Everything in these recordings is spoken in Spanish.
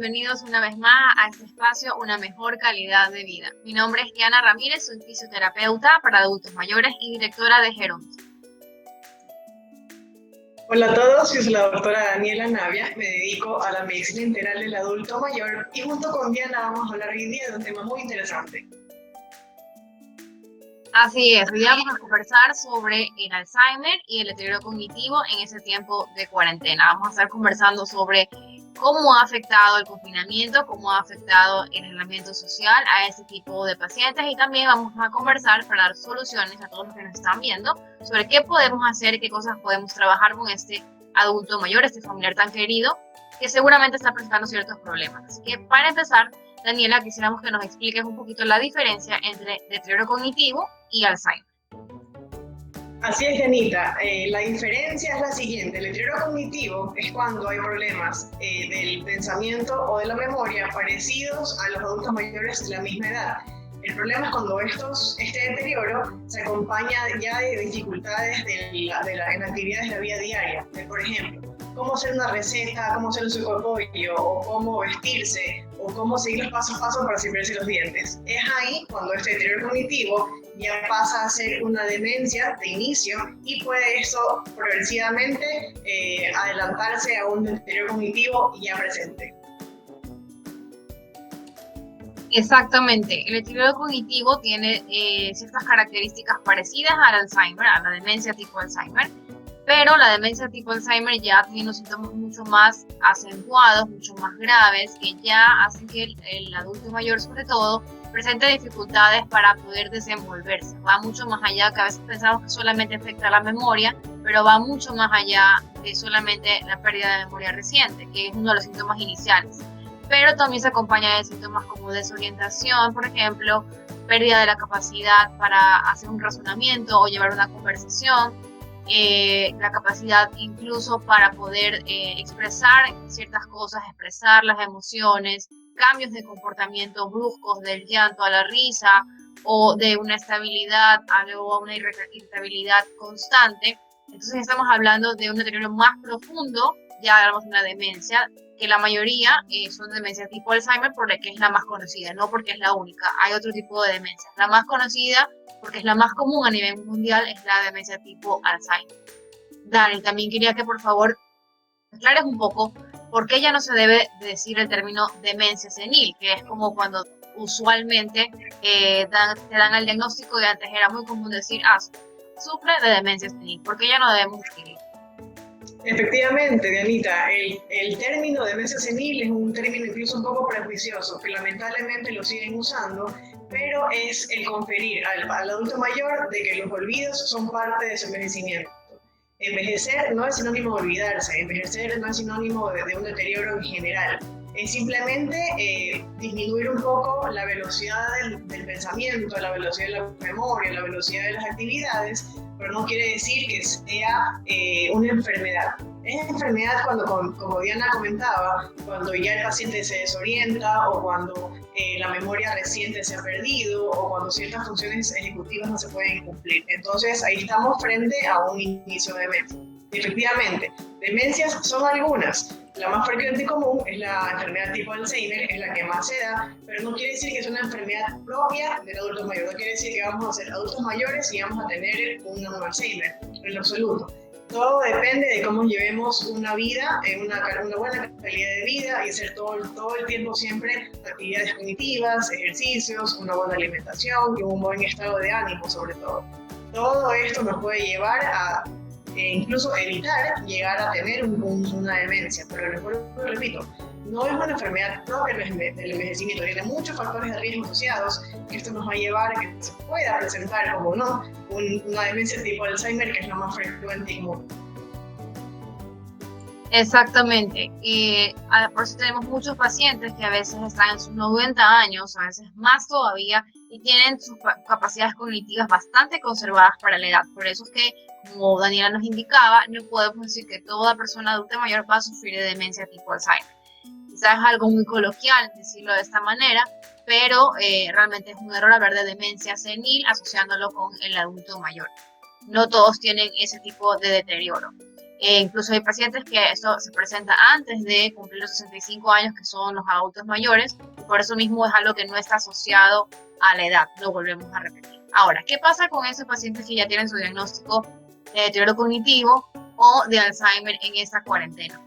bienvenidos una vez más a este espacio Una Mejor Calidad de Vida. Mi nombre es Diana Ramírez, soy fisioterapeuta para adultos mayores y directora de Geromis. Hola a todos, yo soy la doctora Daniela Navia, me dedico a la medicina integral del adulto mayor y junto con Diana vamos a hablar hoy día de un tema muy interesante. Así es, hoy vamos a conversar sobre el Alzheimer y el deterioro cognitivo en ese tiempo de cuarentena. Vamos a estar conversando sobre cómo ha afectado el confinamiento, cómo ha afectado el aislamiento social a ese tipo de pacientes y también vamos a conversar para dar soluciones a todos los que nos están viendo sobre qué podemos hacer, qué cosas podemos trabajar con este adulto mayor, este familiar tan querido que seguramente está presentando ciertos problemas. Así que para empezar, Daniela, quisiéramos que nos expliques un poquito la diferencia entre deterioro cognitivo y Alzheimer. Así es, Janita. La diferencia es la siguiente. El deterioro cognitivo es cuando hay problemas del pensamiento o de la memoria parecidos a los adultos mayores de la misma edad. El problema es cuando este deterioro se acompaña ya de dificultades en actividades de la vida diaria. Por ejemplo, cómo hacer una receta, cómo hacer un suco de pollo, o cómo vestirse, o cómo seguir los pasos a paso para cepillarse los dientes. Es ahí cuando este deterioro cognitivo ya pasa a ser una demencia de inicio y puede eso progresivamente adelantarse a un deterioro cognitivo ya presente. Exactamente, el deterioro cognitivo tiene ciertas características parecidas al Alzheimer, a la demencia tipo Alzheimer, pero la demencia tipo Alzheimer ya tiene unos síntomas mucho más acentuados, mucho más graves, que ya hacen que el adulto mayor, sobre todo, presente dificultades para poder desenvolverse. Va mucho más allá, que a veces pensamos que solamente afecta a la memoria, pero va mucho más allá de solamente la pérdida de memoria reciente, que es uno de los síntomas iniciales. Pero también se acompaña de síntomas como desorientación, por ejemplo, pérdida de la capacidad para hacer un razonamiento o llevar una conversación, la capacidad incluso para poder expresar ciertas cosas, expresar las emociones, cambios de comportamiento bruscos del llanto a la risa o de una estabilidad a luego una irritabilidad constante. Entonces estamos hablando de un deterioro más profundo, ya hablamos de una demencia, que la mayoría son demencias tipo Alzheimer porque es la más conocida, no porque es la única. Hay otro tipo de demencias. La más conocida, porque es la más común a nivel mundial, es la demencia tipo Alzheimer. Dani, también quería que por favor aclares un poco por qué ya no se debe decir el término demencia senil, que es como cuando usualmente te dan el diagnóstico y antes era muy común decir, sufre de demencia senil. ¿Por qué ya no debemos decirlo? Efectivamente, Dianita, el término demencia senil es un término incluso un poco prejuicioso, que lamentablemente lo siguen usando, pero es el conferir al adulto mayor de que los olvidos son parte de su envejecimiento. Envejecer no es sinónimo de olvidarse, envejecer no es sinónimo de un deterioro en general. Es simplemente disminuir un poco la velocidad del pensamiento, la velocidad de la memoria, la velocidad de las actividades, pero no quiere decir que sea una enfermedad. Es enfermedad cuando, como Diana comentaba, cuando ya el paciente se desorienta o cuando la memoria reciente se ha perdido o cuando ciertas funciones ejecutivas no se pueden cumplir. Entonces ahí estamos frente a un inicio de demencia. Efectivamente, demencias son algunas. La más frecuente y común es la enfermedad tipo Alzheimer, es la que más se da, pero no quiere decir que es una enfermedad propia del adulto mayor. No quiere decir que vamos a ser adultos mayores y vamos a tener un Alzheimer, en lo absoluto. Todo depende de cómo llevemos una vida, una buena calidad de vida y hacer todo el tiempo siempre actividades cognitivas, ejercicios, una buena alimentación y un buen estado de ánimo sobre todo. Todo esto nos puede llevar a incluso evitar llegar a tener una demencia, pero repito, no es una enfermedad propia del envejecimiento, tiene muchos factores de riesgo asociados y esto nos va a llevar a que se pueda presentar, como no, una demencia tipo Alzheimer, que es la más frecuente y común. Exactamente. Por eso tenemos muchos pacientes que a veces están en sus 90 años, a veces más todavía, y tienen sus capacidades cognitivas bastante conservadas para la edad. Por eso es que, como Daniela nos indicaba, no podemos decir que toda persona adulta mayor va a sufrir de demencia tipo Alzheimer. Quizás es algo muy coloquial decirlo de esta manera, pero realmente es un error hablar de demencia senil asociándolo con el adulto mayor. No todos tienen ese tipo de deterioro. Incluso hay pacientes que esto se presenta antes de cumplir los 65 años, que son los adultos mayores, y por eso mismo es algo que no está asociado a la edad, lo volvemos a repetir. Ahora, ¿qué pasa con esos pacientes que ya tienen su diagnóstico de deterioro cognitivo o de Alzheimer en esta cuarentena?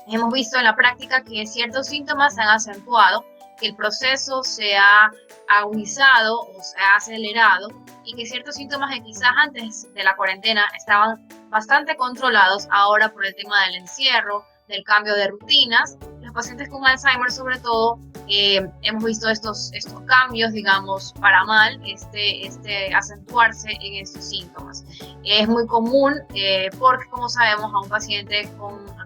Hemos visto en la práctica que ciertos síntomas se han acentuado, que el proceso se ha agudizado o se ha acelerado y que ciertos síntomas que quizás antes de la cuarentena estaban bastante controlados, ahora por el tema del encierro, del cambio de rutinas. Los pacientes con Alzheimer, sobre todo, hemos visto estos cambios, digamos, para mal, acentuarse en estos síntomas. Es muy común porque, como sabemos, a un paciente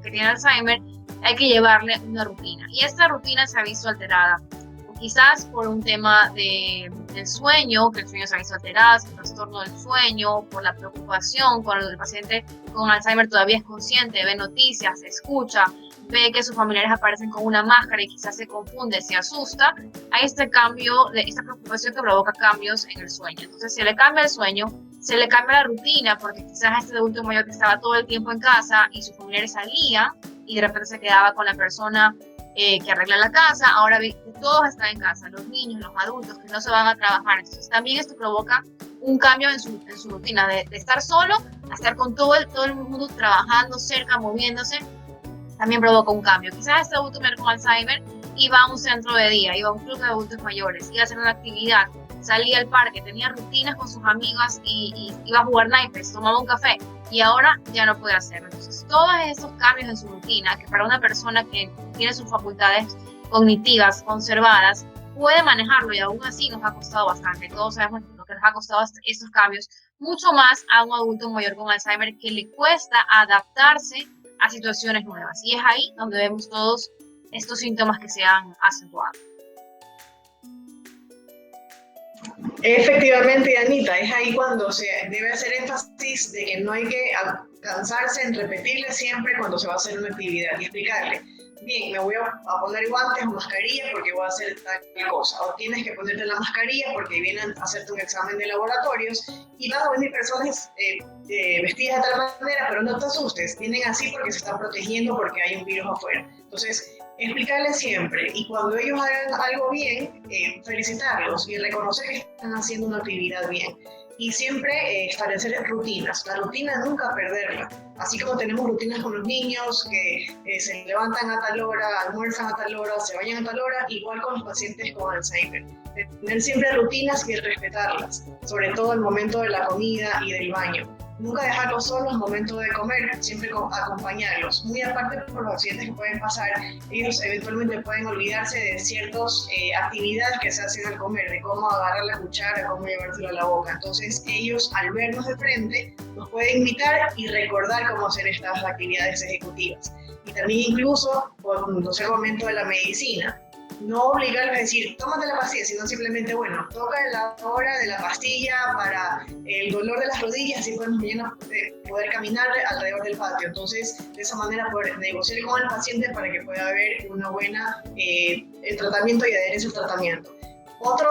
que tiene Alzheimer hay que llevarle una rutina y esta rutina se ha visto alterada, quizás por un tema del sueño, que el sueño se ha visto alterado, el trastorno del sueño, por la preocupación cuando el paciente con Alzheimer todavía es consciente, ve noticias, escucha, ve que sus familiares aparecen con una máscara y quizás se confunde, se asusta. Hay este cambio, esta preocupación que provoca cambios en el sueño. Entonces se le cambia el sueño, se le cambia la rutina, porque quizás este adulto mayor que estaba todo el tiempo en casa y sus familiares salían y de repente se quedaba con la persona que arregla la casa, ahora ve que todos están en casa, los niños, los adultos, que no se van a trabajar. Entonces también esto provoca un cambio en su rutina, de estar solo a estar con todo el mundo trabajando cerca, moviéndose, también provoca un cambio. Quizás este adulto mayor con Alzheimer iba a un centro de día, iba a un club de adultos mayores, iba a hacer una actividad, salía al parque, tenía rutinas con sus amigas y iba a jugar naipes, tomaba un café y ahora ya no puede hacerlo. Entonces, todos esos cambios en su rutina, que para una persona que tiene sus facultades cognitivas conservadas, puede manejarlo y aún así nos ha costado bastante. Todos sabemos lo que nos ha costado estos cambios, mucho más a un adulto mayor con Alzheimer que le cuesta adaptarse a situaciones nuevas. Y es ahí donde vemos todos estos síntomas que se han acentuado. Efectivamente, Anita, es ahí cuando se debe hacer énfasis de que no hay que cansarse en repetirle siempre cuando se va a hacer una actividad y explicarle, bien, me voy a poner guantes o mascarilla porque voy a hacer tal cosa, o tienes que ponerte la mascarilla porque vienen a hacerte un examen de laboratorios y van a venir personas vestidas de tal manera, pero no te asustes, vienen así porque se están protegiendo porque hay un virus afuera. Entonces, explicarles siempre y cuando ellos hagan algo bien, felicitarlos y reconocer que están haciendo una actividad bien. Y siempre establecer rutinas, la rutina nunca perderla. Así como tenemos rutinas con los niños que se levantan a tal hora, almuerzan a tal hora, se bañan a tal hora, igual con los pacientes con Alzheimer. Tener siempre rutinas y respetarlas, sobre todo el momento de la comida y del baño. Nunca dejarlos solos al momento de comer, siempre acompañarlos. Muy aparte por los accidentes que pueden pasar, ellos eventualmente pueden olvidarse de ciertas actividades que se hacen al comer, de cómo agarrar la cuchara, cómo llevárselo a la boca. Entonces ellos al vernos de frente nos pueden invitar y recordar cómo hacer estas actividades ejecutivas. Y también incluso cuando sea el momento de la medicina. No obligarlos a decir, tómate la pastilla, sino simplemente, bueno, toca la hora de la pastilla para el dolor de las rodillas, así podemos mañana poder caminar alrededor del patio. Entonces, de esa manera poder negociar con el paciente para que pueda haber una buena el tratamiento y adherencia al tratamiento. Otra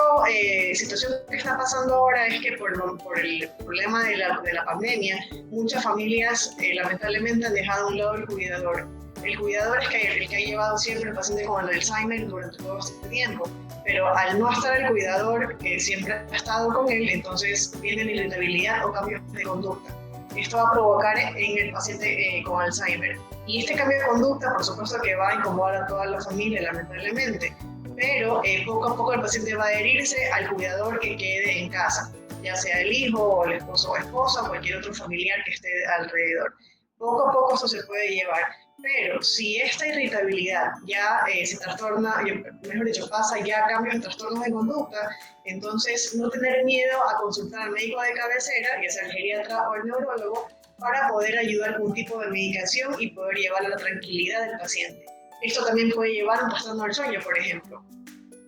situación que está pasando ahora es que por el problema de la pandemia, muchas familias lamentablemente han dejado a un lado el cuidador. El cuidador es el que ha llevado siempre el paciente con Alzheimer durante todo este tiempo, pero al no estar el cuidador que siempre ha estado con él, entonces viene la irritabilidad o cambios de conducta. Esto va a provocar en el paciente con Alzheimer. Y este cambio de conducta, por supuesto que va a incomodar a toda la familia, lamentablemente, pero poco a poco el paciente va a adherirse al cuidador que quede en casa, ya sea el hijo o el esposo o esposa o cualquier otro familiar que esté alrededor. Poco a poco eso se puede llevar. Pero si esta irritabilidad ya se trastorna, mejor dicho, pasa ya a cambios en trastornos de conducta, entonces no tener miedo a consultar al médico de cabecera, ya sea el geriatra o el neurólogo, para poder ayudar con un tipo de medicación y poder llevar la tranquilidad del paciente. Esto también puede llevar a un trastorno del sueño, por ejemplo.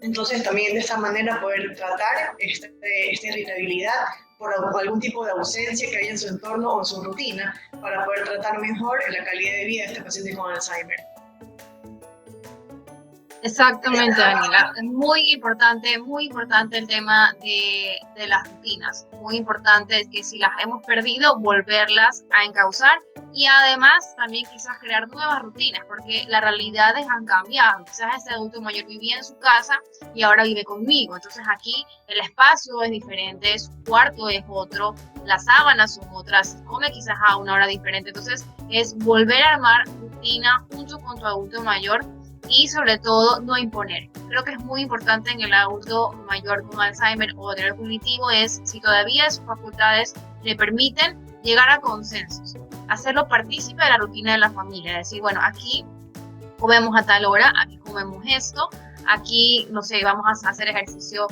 Entonces también de esta manera poder tratar esta irritabilidad por algún tipo de ausencia que haya en su entorno o en su rutina para poder tratar mejor la calidad de vida de este paciente con Alzheimer. Exactamente, Daniela. Es muy importante el tema de las rutinas. Muy importante que si las hemos perdido, volverlas a encauzar y además también quizás crear nuevas rutinas, porque las realidades han cambiado. Quizás ese adulto mayor vivía en su casa y ahora vive conmigo. Entonces aquí el espacio es diferente, su cuarto es otro, las sábanas son otras, come quizás a una hora diferente. Entonces es volver a armar rutina junto con tu adulto mayor y sobre todo no imponer. Creo que es muy importante en el adulto mayor con Alzheimer o deterioro cognitivo es si todavía sus facultades le permiten llegar a consensos, hacerlo partícipe de la rutina de la familia, decir, bueno, aquí comemos a tal hora, aquí comemos esto, aquí, no sé, vamos a hacer ejercicio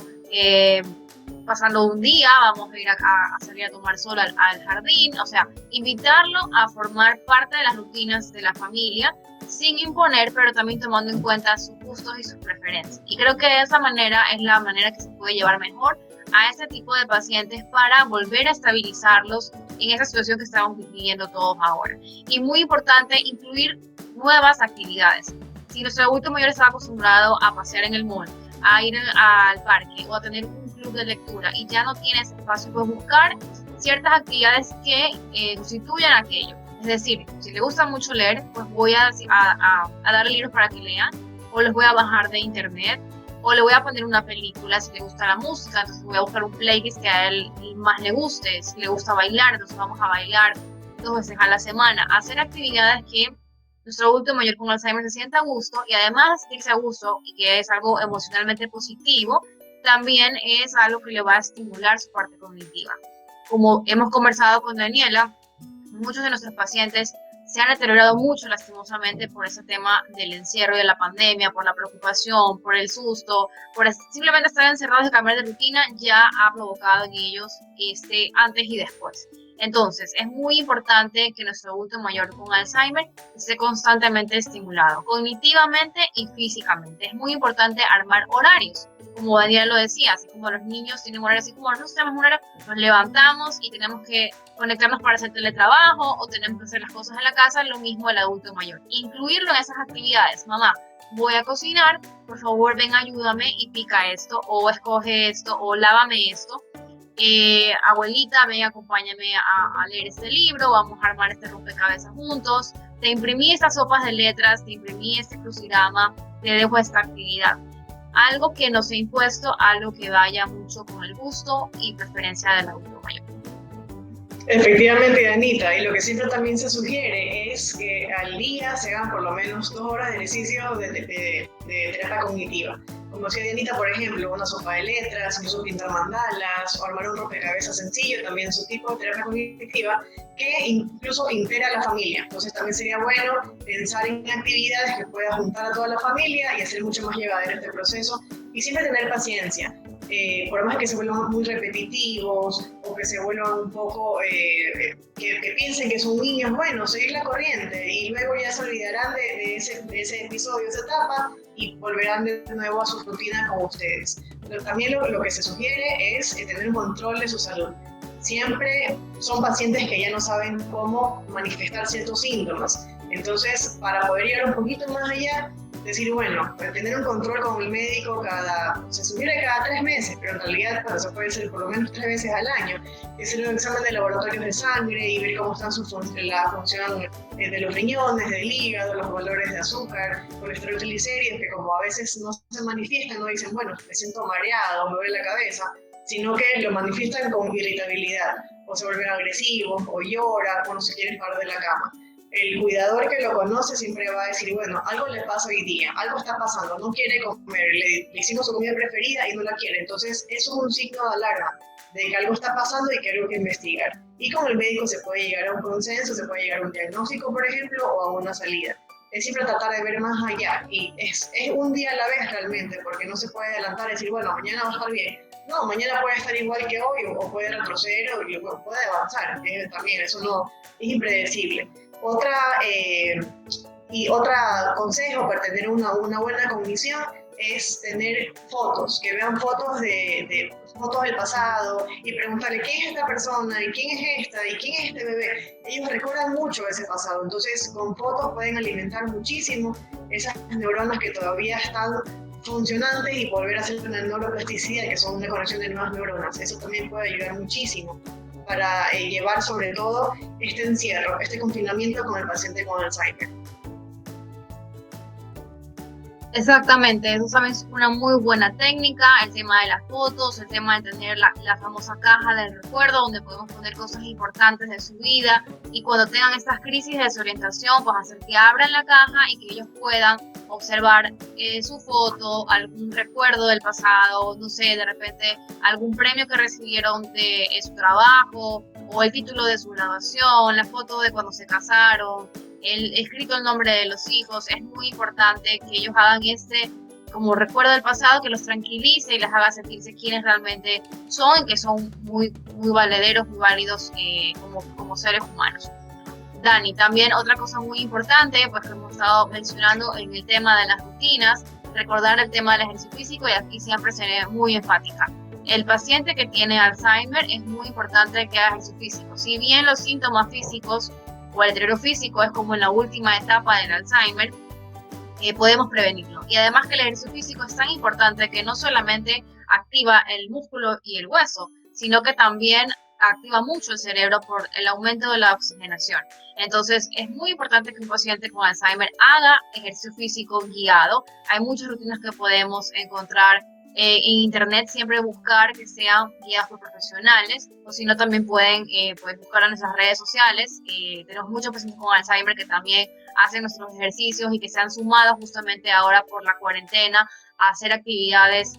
pasando un día, vamos a ir a salir a tomar sol al jardín, o sea, invitarlo a formar parte de las rutinas de la familia sin imponer, pero también tomando en cuenta sus gustos y sus preferencias. Y creo que de esa manera es la manera que se puede llevar mejor a este tipo de pacientes para volver a estabilizarlos en esa situación que estamos viviendo todos ahora. Y muy importante, incluir nuevas actividades. Si nuestro adulto mayor está acostumbrado a pasear en el mall, a ir al parque o a tener un club de lectura y ya no tiene ese espacio, pues buscar ciertas actividades que sustituyan aquello. Es decir, si le gusta mucho leer, pues voy a darle libros para que lean, o los voy a bajar de internet, o le voy a poner una película si le gusta la música, entonces voy a buscar un playlist que a él más le guste, si le gusta bailar, entonces vamos a bailar 2 veces a la semana, hacer actividades que nuestro adulto mayor con Alzheimer se sienta a gusto y además de irse a gusto y que es algo emocionalmente positivo, también es algo que le va a estimular su parte cognitiva. Como hemos conversado con Daniela, muchos de nuestros pacientes se han deteriorado mucho lastimosamente por ese tema del encierro y de la pandemia, por la preocupación, por el susto, por simplemente estar encerrados y cambiar de rutina, ya ha provocado en ellos este antes y después. Entonces, es muy importante que nuestro adulto mayor con Alzheimer esté constantemente estimulado, cognitivamente y físicamente. Es muy importante armar horarios, como Daniel lo decía, así como los niños tienen horarios, así como nosotros tenemos un horario, nos levantamos y tenemos que conectarnos para hacer teletrabajo o tenemos que hacer las cosas en la casa, lo mismo el adulto mayor. Incluirlo en esas actividades. Mamá, voy a cocinar, por favor ven ayúdame y pica esto, o escoge esto, o lávame esto. Abuelita, ven, acompáñame a leer este libro, vamos a armar este rompecabezas juntos, te imprimí estas sopas de letras, te imprimí este crucigrama, te dejo esta actividad. Algo que no sea impuesto, algo que vaya mucho con el gusto y preferencia del adulto mayor. Efectivamente, Anita, y lo que siempre también se sugiere es que al día se hagan por lo menos 2 horas de ejercicio de terapia cognitiva. Como decía Anita, por ejemplo, una sopa de letras, incluso pintar mandalas o armar un rompecabezas sencillo, también es un tipo de terapia cognitiva que incluso integra a la familia. Entonces también sería bueno pensar en actividades que pueda juntar a toda la familia y hacer mucho más llevadero este proceso y siempre tener paciencia. Por más que se vuelvan muy repetitivos o que se vuelvan un poco, que piensen que son niños, bueno, seguir la corriente y luego ya se olvidarán de ese episodio, de esa etapa y volverán de nuevo a su rutina con ustedes. Pero también lo que se sugiere es tener un control de su salud. Siempre son pacientes que ya no saben cómo manifestar ciertos síntomas. Entonces, para poder llegar un poquito más allá, decir, bueno, tener un control con el médico se sugiere cada 3 meses, pero en realidad bueno, eso puede ser por lo menos 3 veces al año. Hacer un examen de laboratorios de sangre y ver cómo están la función de los riñones, del hígado, los valores de azúcar, colesterol, triglicéridos, que como a veces no se manifiestan, no dicen, bueno, me siento mareado, me duele la cabeza, sino que lo manifiestan con irritabilidad, o se vuelven agresivos, o lloran, o no se quieren parar de la cama. El cuidador que lo conoce siempre va a decir, bueno, algo le pasa hoy día, algo está pasando, no quiere comer, le hicimos su comida preferida y no la quiere. Entonces, eso es un signo de alarma de que algo está pasando y que hay algo que investigar. Y con el médico se puede llegar a un consenso, se puede llegar a un diagnóstico, por ejemplo, o a una salida. Es siempre tratar de ver más allá y es un día a la vez realmente, porque no se puede adelantar y decir, bueno, mañana va a estar bien. No, mañana puede estar igual que hoy o puede retroceder o puede avanzar. También eso no es impredecible. Otro consejo para tener una buena cognición es tener fotos, que vean fotos fotos del pasado y preguntarle quién es esta persona, y quién es esta, y quién es este bebé. Ellos recuerdan mucho ese pasado, entonces con fotos pueden alimentar muchísimo esas neuronas que todavía están funcionantes y volver a hacer una neuroplasticidad, que son una conexión de nuevas neuronas. Eso también puede ayudar muchísimo para llevar sobre todo este encierro, este confinamiento con el paciente con Alzheimer. Exactamente, eso también es una muy buena técnica, el tema de las fotos, el tema de tener la famosa caja del recuerdo donde podemos poner cosas importantes de su vida, y cuando tengan estas crisis de desorientación, pues hacer que abran la caja y que ellos puedan observar su foto, algún recuerdo del pasado, no sé, de repente algún premio que recibieron de su trabajo, o el título de su graduación, la foto de cuando se casaron, escrito el nombre de los hijos. Es muy importante que ellos hagan como recuerdo del pasado, que los tranquilice y les haga sentirse quienes realmente son, y que son muy, muy valederos, muy válidos como seres humanos. Dani, también otra cosa muy importante, pues que hemos estado mencionando en el tema de las rutinas, recordar el tema del ejercicio físico, y aquí siempre seré muy enfática. El paciente que tiene Alzheimer es muy importante que haga ejercicio físico. Si bien los síntomas físicos o el deterioro físico es como en la última etapa del Alzheimer, podemos prevenirlo. Y además que el ejercicio físico es tan importante que no solamente activa el músculo y el hueso, sino que también activa mucho el cerebro por el aumento de la oxigenación. Entonces es muy importante que un paciente con Alzheimer haga ejercicio físico guiado. Hay muchas rutinas que podemos encontrar en internet, siempre buscar que sean guiadas por profesionales, o si no también pueden buscar en nuestras redes sociales. Tenemos muchos pacientes con Alzheimer que también hacen nuestros ejercicios y que se han sumado justamente ahora por la cuarentena a hacer actividades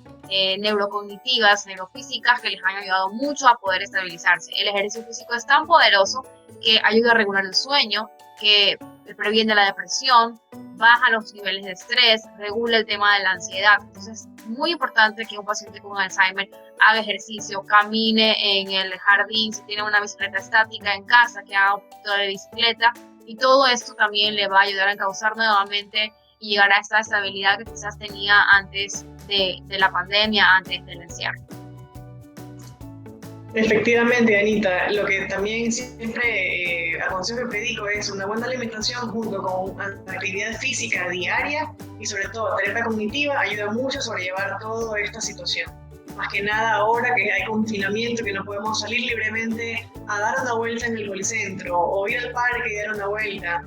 neurocognitivas, neurofísicas, que les han ayudado mucho a poder estabilizarse. El ejercicio físico es tan poderoso que ayuda a regular el sueño, que previene la depresión, baja los niveles de estrés, regula el tema de la ansiedad. Entonces es muy importante que un paciente con Alzheimer haga ejercicio, camine en el jardín, si tiene una bicicleta estática en casa, que haga un poquito de bicicleta, y todo esto también le va a ayudar a encauzar nuevamente y llegar a esta estabilidad que quizás tenía antes de la pandemia, antes del encierro. Efectivamente, Anita, lo que también siempre aconsejo y predico es una buena alimentación junto con actividad física diaria y sobre todo terapia cognitiva ayuda mucho a sobrellevar toda esta situación. Más que nada ahora que hay confinamiento, que no podemos salir libremente a dar una vuelta en el policentro o ir al parque y dar una vuelta,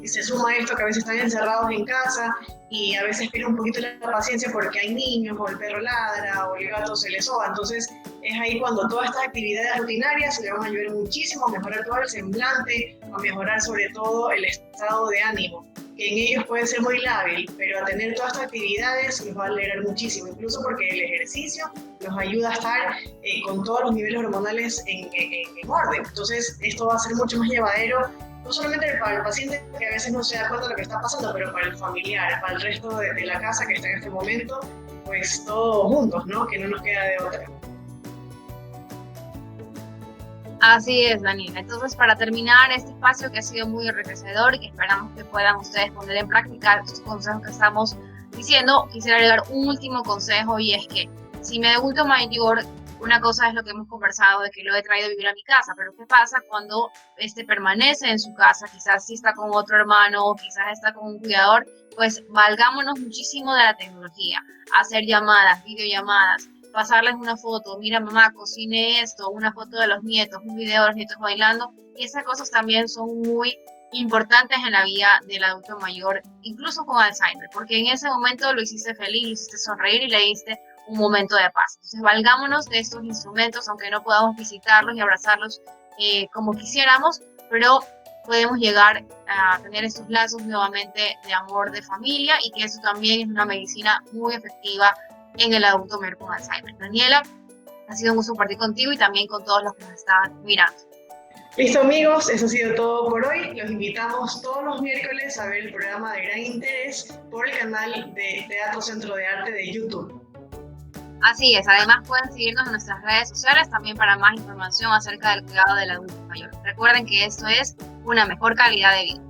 y se suma esto que a veces están encerrados en casa y a veces pierde un poquito la paciencia porque hay niños, o el perro ladra, o el gato se le soba. Entonces es ahí cuando todas estas actividades rutinarias le van a ayudar muchísimo a mejorar todo el semblante, a mejorar sobre todo el estado de ánimo, que en ellos puede ser muy lábil, pero a tener todas estas actividades les va a alegrar muchísimo, incluso porque el ejercicio nos ayuda a estar con todos los niveles hormonales en orden. Entonces esto va a ser mucho más llevadero, no solamente para el paciente, que a veces no se da cuenta de lo que está pasando, pero para el familiar, para el resto de la casa que está en este momento, pues todos juntos, ¿no? Que no nos queda de otra. Así es, Daniela. Entonces, para terminar este espacio que ha sido muy enriquecedor y que esperamos que puedan ustedes poner en práctica estos consejos que estamos diciendo, quisiera agregar un último consejo, y es que si mi adulto mayor, una cosa es lo que hemos conversado de que lo he traído a vivir a mi casa, pero ¿qué pasa cuando permanece en su casa? Quizás si está con otro hermano, quizás está con un cuidador. Pues valgámonos muchísimo de la tecnología, hacer llamadas, videollamadas, pasarles una foto, mira mamá, cocine esto, una foto de los nietos, un video de los nietos bailando, y esas cosas también son muy importantes en la vida del adulto mayor, incluso con Alzheimer, porque en ese momento lo hiciste feliz, lo hiciste sonreír y le diste un momento de paz. Entonces valgámonos de estos instrumentos, aunque no podamos visitarlos y abrazarlos como quisiéramos, pero podemos llegar a tener estos lazos nuevamente de amor, de familia, y que eso también es una medicina muy efectiva en el adulto mayor con Alzheimer. Daniela, ha sido un gusto compartir contigo y también con todos los que nos están mirando. Listo, amigos, eso ha sido todo por hoy. Los invitamos todos los miércoles a ver el programa de gran interés por el canal de Teatro Centro de Arte de YouTube. Así es, además pueden seguirnos en nuestras redes sociales también para más información acerca del cuidado del adulto mayor. Recuerden que esto es una mejor calidad de vida.